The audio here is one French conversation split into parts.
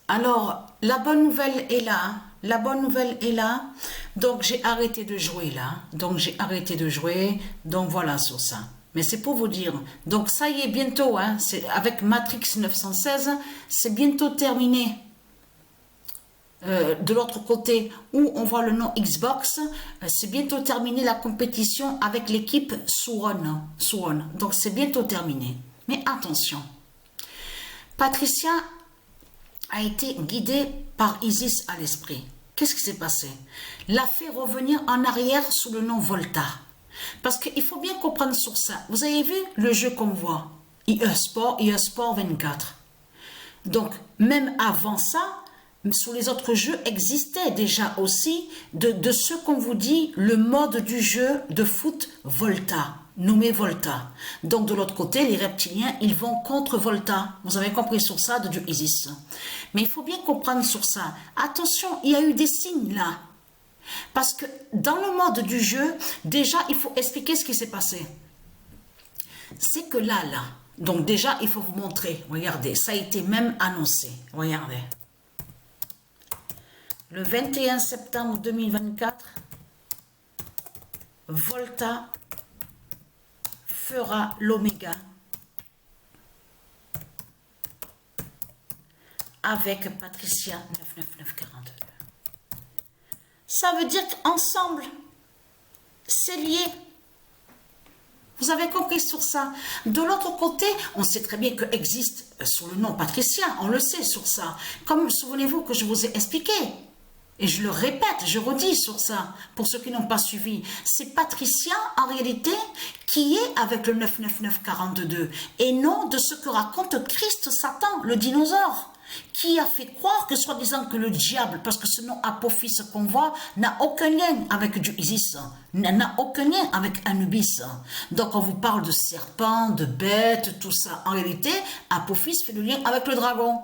Alors, la bonne nouvelle est là. La bonne nouvelle est là. Donc, j'ai arrêté de jouer là. Donc, j'ai arrêté de jouer. Donc, voilà sur ça. Mais c'est pour vous dire. Donc, ça y est, bientôt. Hein, avec Matrix 916, c'est bientôt terminé. De l'autre côté, où on voit le nom Xbox, c'est bientôt terminé la compétition avec l'équipe Swan. Donc, c'est bientôt terminé. Mais attention. Patricia a été guidée par Isis à l'esprit. Qu'est-ce qui s'est passé? L'a fait revenir en arrière sous le nom Volta. Parce qu'il faut bien comprendre sur ça. Vous avez vu le jeu qu'on voit? IE Sport 24. Donc, même avant ça, sur les autres jeux existait déjà aussi de ce qu'on vous dit, le mode du jeu de foot Volta, nommé Volta. Donc de l'autre côté, les reptiliens, ils vont contre Volta. Vous avez compris sur ça de Dieu Isis. Mais il faut bien comprendre sur ça. Attention, il y a eu des signes là. Parce que dans le mode du jeu, déjà, il faut expliquer ce qui s'est passé. C'est que là, donc déjà, il faut vous montrer. Regardez, ça a été même annoncé. Regardez. Le 21 septembre 2024, Volta fera l'Oméga avec Patricia 99942. Ça veut dire qu'ensemble, c'est lié. Vous avez compris sur ça. De l'autre côté, on sait très bien que existe sous le nom Patricia, on le sait sur ça. Comme souvenez-vous que je vous ai expliqué. Et je le répète, je redis sur ça, pour ceux qui n'ont pas suivi. C'est Patricia, en réalité, qui est avec le 99942, et non de ce que raconte Christ Satan, le dinosaure, qui a fait croire que soi-disant que le diable, parce que ce nom Apophis qu'on voit, n'a aucun lien avec Dieu Isis, n'a aucun lien avec Anubis. Donc on vous parle de serpent, de bête, tout ça. En réalité, Apophis fait le lien avec le dragon.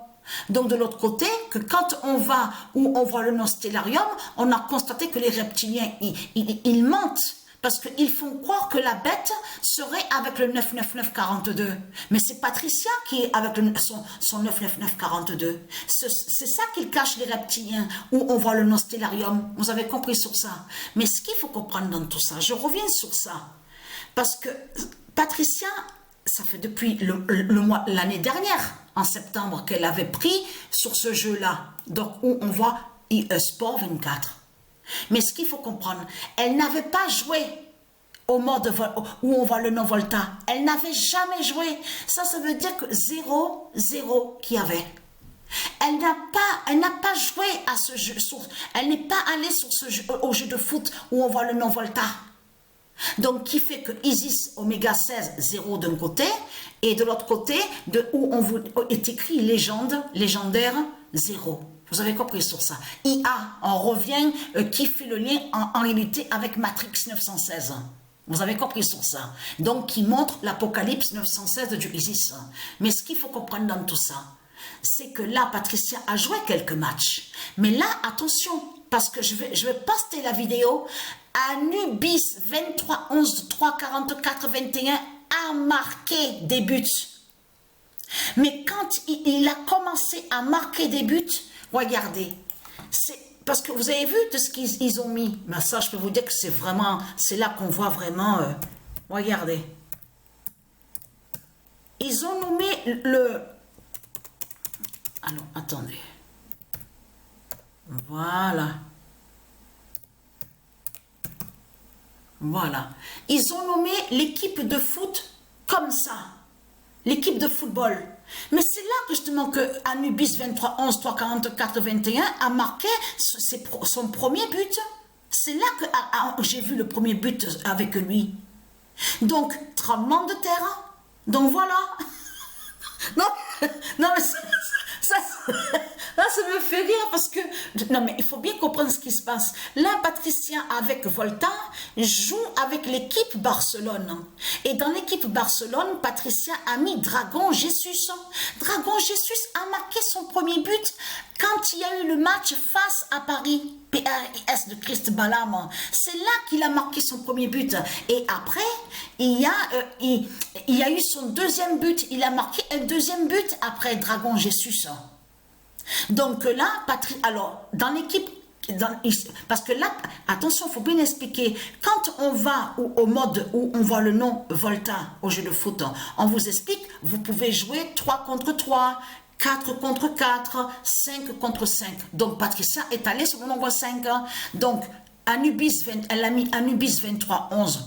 Donc de l'autre côté, que quand on va où on voit le nom Stellarium, on a constaté que les reptiliens, ils mentent. Parce qu'ils font croire que la bête serait avec le 99942. Mais c'est Patricia qui est avec son 99942. C'est ça qu'ils cachent les reptiliens, où on voit le nom Stellarium. Vous avez compris sur ça. Mais ce qu'il faut comprendre dans tout ça, je reviens sur ça. Parce que Patricia, ça fait depuis l'année dernière, en septembre, qu'elle avait pris sur ce jeu-là. Donc, où on voit IE Sport 24. Mais ce qu'il faut comprendre, elle n'avait pas joué au mode où on voit le nom Volta. Elle n'avait jamais joué. Ça veut dire que 0-0 qu'il y avait. Elle n'a pas joué à ce jeu. Elle n'est pas allée sur ce jeu, au jeu de foot où on voit le nom Volta. Donc, qui fait que Isis Oméga 16, 0 d'un côté, et de l'autre côté, où on est écrit légendaire, 0. Vous avez compris sur ça. IA, on revient, qui fait le lien en réalité avec Matrix 916. Vous avez compris sur ça. Donc, qui montre l'Apocalypse 916 de Dieu Isis. Mais ce qu'il faut comprendre dans tout ça, c'est que là, Patricia a joué quelques matchs. Mais là, attention, parce que je vais poster la vidéo. Anubis 23 11 3 44 21 a marqué des buts. Mais quand il a commencé à marquer des buts, regardez, c'est parce que vous avez vu de ce qu'ils ont mis. Mais ça, je peux vous dire que c'est vraiment, c'est là qu'on voit vraiment. Regardez, ils ont nommé le. Alors, attendez. Voilà. Voilà. Ils ont nommé l'équipe de foot comme ça. L'équipe de football. Mais c'est là que justement que Anubis 23 11 3 44 21 a marqué son premier but. C'est là que j'ai vu le premier but avec lui. Donc, tremblement de terre. Donc voilà. Non, non mais ça me fait rire parce que, non mais il faut bien comprendre ce qui se passe. Là, Patricia avec Volta joue avec l'équipe Barcelone. Et dans l'équipe Barcelone, Patricia a mis Dragon Jesus. Dragon Jesus a marqué son premier but quand il y a eu le match face à Paris. PRIS de Christ Balaam. C'est là qu'il a marqué son premier but. Et après, il y a eu son deuxième but. Il a marqué un deuxième but après Dragon Jesus. Donc là, alors, dans l'équipe, parce que là, attention, il faut bien expliquer, quand on va au mode où on voit le nom Volta au jeu de foot, on vous explique, vous pouvez jouer 3 contre 3, 4 contre 4, 5 contre 5. Donc Patricia est allée sur le nombre 5. Donc Anubis, elle a mis Anubis 23, 11,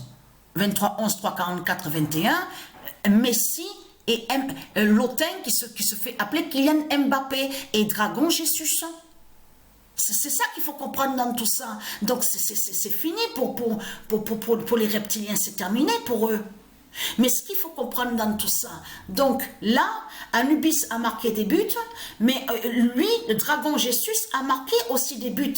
23, 11, 3, 44, 21, Messi et Lotin qui se fait appeler Kylian Mbappé et Dragon Jesus. C'est ça qu'il faut comprendre dans tout ça. Donc c'est fini pour les reptiliens, c'est terminé pour eux. Mais ce qu'il faut comprendre dans tout ça, donc là, Anubis a marqué des buts, mais lui, le dragon Jesus, a marqué aussi des buts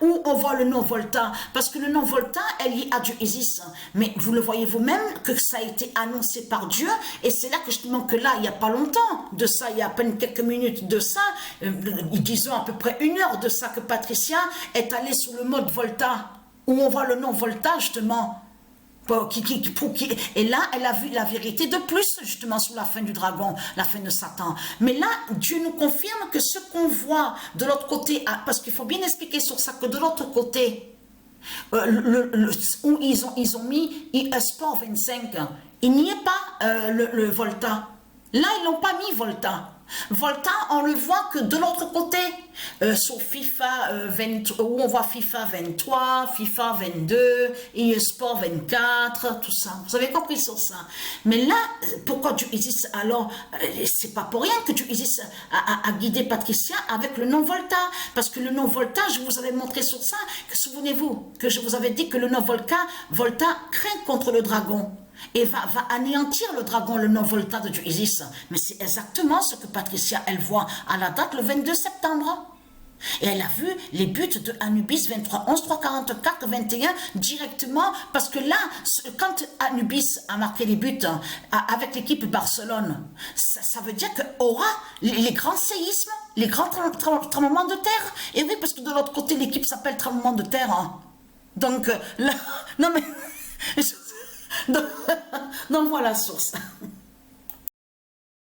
où on voit le nom Volta, parce que le nom Volta est lié à Dieu Isis. Mais vous le voyez vous-même que ça a été annoncé par Dieu, et c'est là que je demande que là, il n'y a pas longtemps de ça, il y a à peine quelques minutes de ça, disons à peu près 1 heure de ça, que Patricia est allée sur le mode Volta, où on voit le nom Volta justement. Et là, elle a vu la vérité de plus, justement, sous la fin du dragon, la fin de Satan. Mais là, Dieu nous confirme que ce qu'on voit de l'autre côté, parce qu'il faut bien expliquer sur ça, que de l'autre côté, où ils ont mis Sport 25, il n'y est pas le Volta. Là, ils n'ont pas mis Volta. Volta, on le voit que de l'autre côté, sur FIFA 23, où on voit FIFA 23, FIFA 22, eSport 24, tout ça. Vous avez compris sur ça. Mais là, pourquoi Dieu Isis alors, c'est pas pour rien que Dieu Isis a guidé Patricia avec le nom Volta. Parce que le nom Volta, je vous avais montré sur ça, que souvenez-vous, que je vous avais dit que le nom Volta craint contre le dragon. Et va anéantir le dragon, le nom Volta de Dieu Isis. Mais c'est exactement ce que Patricia, elle voit à la date le 22 septembre. Et elle a vu les buts de Anubis 23, 11, 3, 44, 21 directement. Parce que là, quand Anubis a marqué les buts avec l'équipe Barcelone, ça veut dire qu'il aura les grands séismes, les grands tremblements de terre. Et oui, parce que de l'autre côté, l'équipe s'appelle tremblement de terre. Hein. Donc, là, non mais... Donc voilà, source.